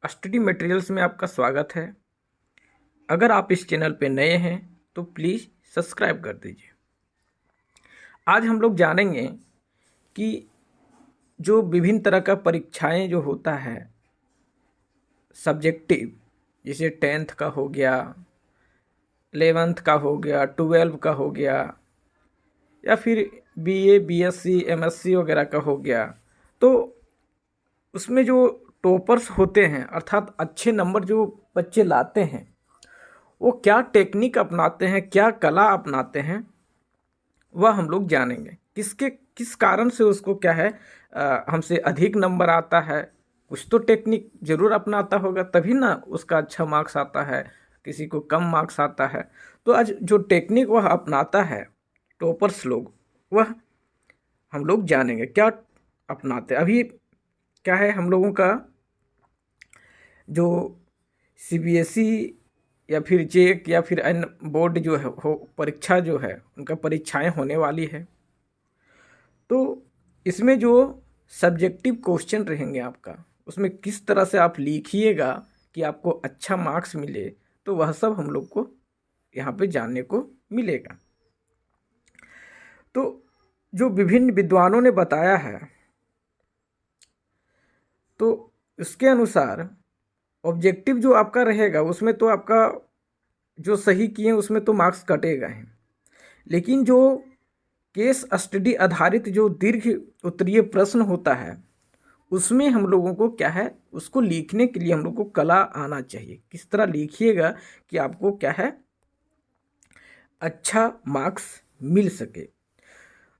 Study materials में आपका स्वागत है। अगर आप इस चैनल पे नए हैं तो प्लीज़ सब्सक्राइब कर दीजिए। आज हम लोग जानेंगे कि जो विभिन्न तरह का परीक्षाएं जो होता है सब्जेक्टिव, जैसे 10th का हो गया, 11th का हो गया, 12 का हो गया, या फिर बीए, बीएससी, एमएससी वगैरह का हो गया, तो उसमें जो टॉपर्स होते हैं अर्थात अच्छे नंबर जो बच्चे लाते हैं वो क्या टेक्निक अपनाते हैं, क्या कला अपनाते हैं, वह हम लोग जानेंगे। किस कारण से उसको क्या है हमसे अधिक नंबर आता है। कुछ तो टेक्निक जरूर अपनाता होगा, तभी ना उसका अच्छा मार्क्स आता है, किसी को कम मार्क्स आता है। तो आज जो टेक्निक वह अपनाता है टॉपर्स लोग, वह हम लोग जानेंगे क्या अपनाते हैं। अभी क्या है, हम लोगों का जो सीबीएसई या फिर जेक या फिर अन्य बोर्ड जो है हो परीक्षा जो है उनका परीक्षाएं होने वाली है। तो इसमें जो सब्जेक्टिव क्वेश्चन रहेंगे आपका, उसमें किस तरह से आप लिखिएगा कि आपको अच्छा मार्क्स मिले, तो वह सब हम लोग को यहाँ पे जानने को मिलेगा। तो जो विभिन्न विद्वानों ने बताया है, तो उसके अनुसार ऑब्जेक्टिव जो आपका रहेगा उसमें तो आपका जो सही किए उसमें तो मार्क्स कटेगा ही, लेकिन जो केस स्टडी आधारित जो दीर्घ उत्तरीय प्रश्न होता है उसमें हम लोगों को क्या है, उसको लिखने के लिए हम लोग को कला आना चाहिए। किस तरह लिखिएगा कि आपको क्या है अच्छा मार्क्स मिल सके।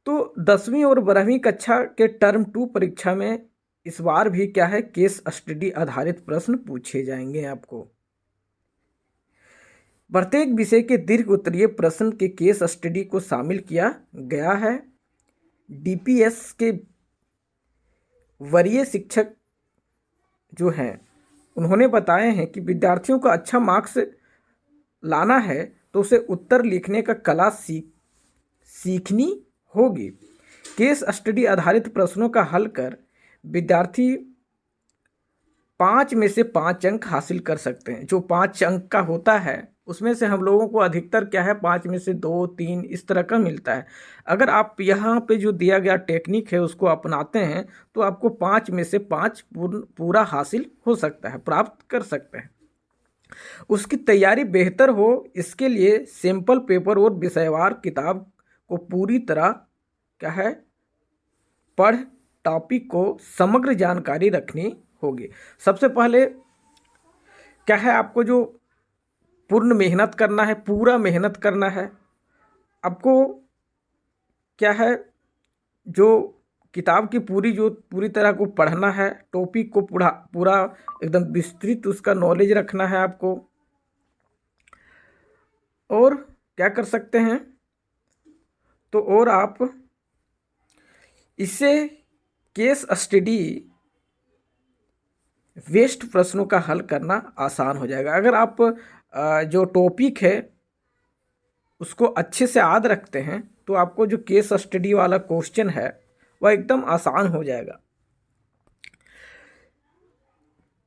तो 10वीं और 12वीं कक्षा के टर्म 2 परीक्षा में इस बार भी क्या है केस स्टडी आधारित प्रश्न पूछे जाएंगे आपको। प्रत्येक विषय के दीर्घ उत्तरीय प्रश्न के केस स्टडी को शामिल किया गया है। डीपीएस के वरीय शिक्षक जो हैं उन्होंने बताए हैं कि विद्यार्थियों को अच्छा मार्क्स लाना है तो उसे उत्तर लिखने का कला सीखनी होगी। केस स्टडी आधारित प्रश्नों का हल कर विद्यार्थी 5 में से 5 अंक हासिल कर सकते हैं। जो 5 अंक का होता है उसमें से हम लोगों को अधिकतर क्या है 5 में से 2, 3 इस तरह का मिलता है। अगर आप यहाँ पे जो दिया गया टेक्निक है उसको अपनाते हैं तो आपको 5 में से 5 पूरा हासिल हो सकता है, प्राप्त कर सकते हैं। उसकी तैयारी बेहतर हो इसके लिए सैंपल पेपर और विषयवार किताब को पूरी तरह क्या है पढ़ टॉपिक को समग्र जानकारी रखनी होगी। सबसे पहले क्या है आपको जो पूर्ण मेहनत करना है, पूरा मेहनत करना है आपको। क्या है जो किताब की पूरी तरह को पढ़ना है, टॉपिक को पूरा पूरा एकदम विस्तृत उसका नॉलेज रखना है आपको। और क्या कर सकते हैं, तो और आप इससे केस स्टडी वेस्ट प्रश्नों का हल करना आसान हो जाएगा। अगर आप जो टॉपिक है उसको अच्छे से याद रखते हैं तो आपको जो केस स्टडी वाला क्वेश्चन है वह एकदम आसान हो जाएगा।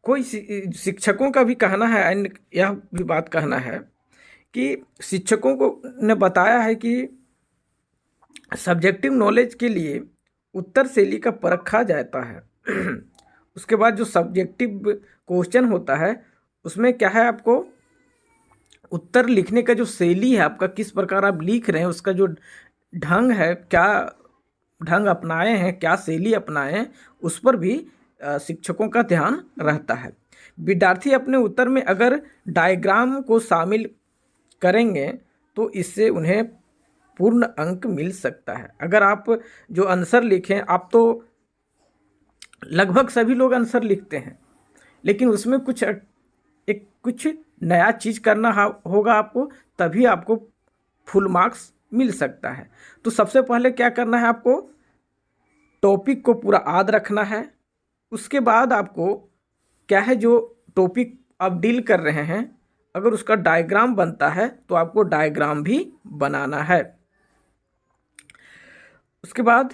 कोई शिक्षकों का भी कहना है, अन्य यह भी बात कहना है कि शिक्षकों को ने बताया है कि सब्जेक्टिव नॉलेज के लिए उत्तर शैली का परखा जाता है। उसके बाद जो सब्जेक्टिव क्वेश्चन होता है उसमें क्या है आपको उत्तर लिखने का जो शैली है आपका, किस प्रकार आप लिख रहे हैं, उसका जो ढंग है, क्या ढंग अपनाए हैं, क्या शैली अपनाए हैं, उस पर भी शिक्षकों का ध्यान रहता है। विद्यार्थी अपने उत्तर में अगर डायग्राम को शामिल करेंगे तो इससे उन्हें पूर्ण अंक मिल सकता है। अगर आप जो आंसर लिखें, आप तो लगभग सभी लोग आंसर लिखते हैं, लेकिन उसमें कुछ नया चीज़ करना होगा आपको, तभी आपको फुल मार्क्स मिल सकता है। तो सबसे पहले क्या करना है आपको, टॉपिक को पूरा याद रखना है। उसके बाद आपको क्या है जो टॉपिक आप डील कर रहे हैं अगर उसका डायग्राम बनता है तो आपको डायग्राम भी बनाना है। उसके बाद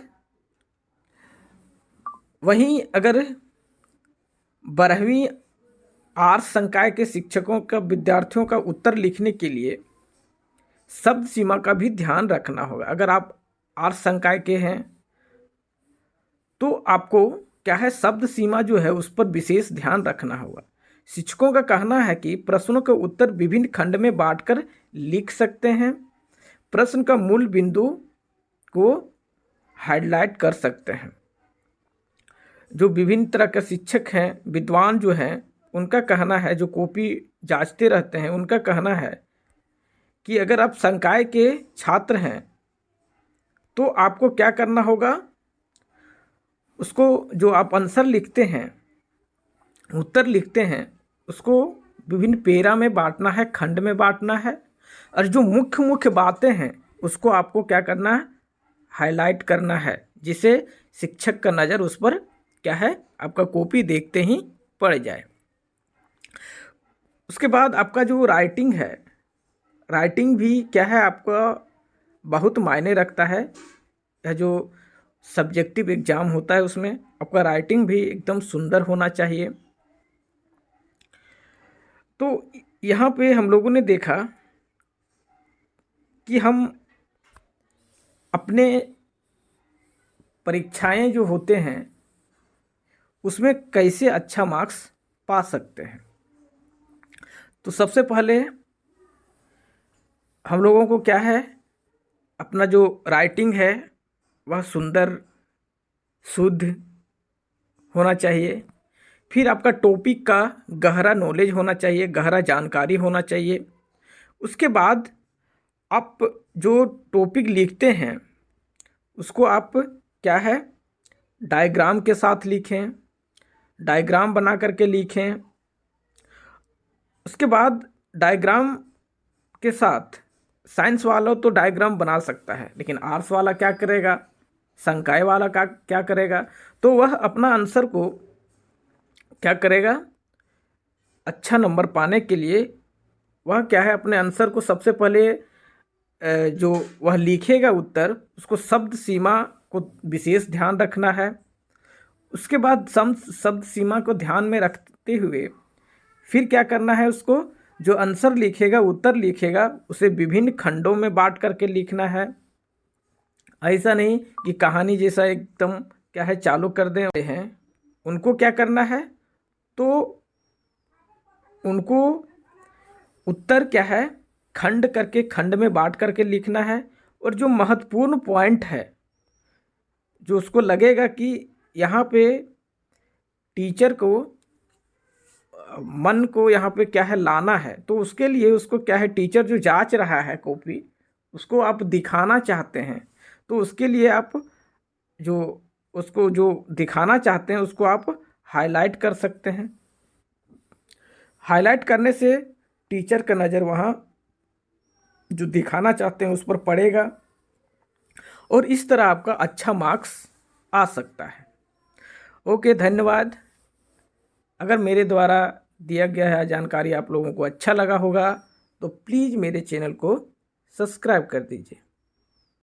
वहीं अगर 12वीं आर्ष संकाय के शिक्षकों का विद्यार्थियों का उत्तर लिखने के लिए शब्द सीमा का भी ध्यान रखना होगा। अगर आप आर्ष संकाय के हैं तो आपको क्या है, शब्द सीमा जो है उस पर विशेष ध्यान रखना होगा। शिक्षकों का कहना है कि प्रश्नों के उत्तर विभिन्न खंड में बांटकर लिख सकते हैं। प्रश्न का मूल बिंदु को हाईलाइट कर सकते हैं। जो विभिन्न तरह के शिक्षक हैं, विद्वान जो हैं, उनका कहना है, जो कॉपी जांचते रहते हैं, उनका कहना है कि अगर आप संकाय के छात्र हैं तो आपको क्या करना होगा, उसको जो आप आंसर लिखते हैं, उत्तर लिखते हैं, उसको विभिन्न पेरा में बांटना है, खंड में बांटना है, और जो मुख्य मुख्य बातें हैं उसको आपको क्या करना है, हाईलाइट करना है, जिससे शिक्षक का नज़र उस पर क्या है, आपका कॉपी देखते ही पड़ जाए। उसके बाद आपका जो राइटिंग है, राइटिंग भी क्या है, आपका बहुत मायने रखता है। यह जो सब्जेक्टिव एग्ज़ाम होता है उसमें आपका राइटिंग भी एकदम सुंदर होना चाहिए। तो यहाँ पे हम लोगों ने देखा कि हम अपने परीक्षाएं जो होते हैं उसमें कैसे अच्छा मार्क्स पा सकते हैं। तो सबसे पहले हम लोगों को क्या है, अपना जो राइटिंग है वह सुंदर शुद्ध होना चाहिए। फिर आपका टॉपिक का गहरा नॉलेज होना चाहिए, गहरा जानकारी होना चाहिए। उसके बाद आप जो टॉपिक लिखते हैं उसको आप क्या है, डायग्राम के साथ लिखें, डायग्राम बना करके लिखें। उसके बाद डायग्राम के साथ साइंस वाला तो डायग्राम बना सकता है, लेकिन आर्ट्स वाला क्या करेगा, संकाय वाला का क्या करेगा, तो वह अपना आंसर को क्या करेगा, अच्छा नंबर पाने के लिए वह क्या है, अपने आंसर को सबसे पहले जो वह लिखेगा उत्तर, उसको शब्द सीमा को विशेष ध्यान रखना है। उसके बाद शब्द सीमा को ध्यान में रखते हुए फिर क्या करना है, उसको जो आंसर लिखेगा, उत्तर लिखेगा, उसे विभिन्न खंडों में बांट करके लिखना है। ऐसा नहीं कि कहानी जैसा एकदम क्या है चालू कर दें हैं। उनको क्या करना है, तो उनको उत्तर क्या है, खंड करके खंड में बांट करके लिखना है। और जो महत्वपूर्ण पॉइंट है, जो उसको लगेगा कि यहाँ पे टीचर को मन को यहाँ पे क्या है लाना है, तो उसके लिए उसको क्या है, टीचर जो जांच रहा है कॉपी, उसको आप दिखाना चाहते हैं, तो उसके लिए आप जो उसको जो दिखाना चाहते हैं उसको आप हाईलाइट कर सकते हैं। हाईलाइट करने से टीचर का नज़र वहाँ जो दिखाना चाहते हैं उस पर पड़ेगा और इस तरह आपका अच्छा मार्क्स आ सकता है। ओके, धन्यवाद। अगर मेरे द्वारा दिया गया है जानकारी आप लोगों को अच्छा लगा होगा तो प्लीज़ मेरे चैनल को सब्सक्राइब कर दीजिए।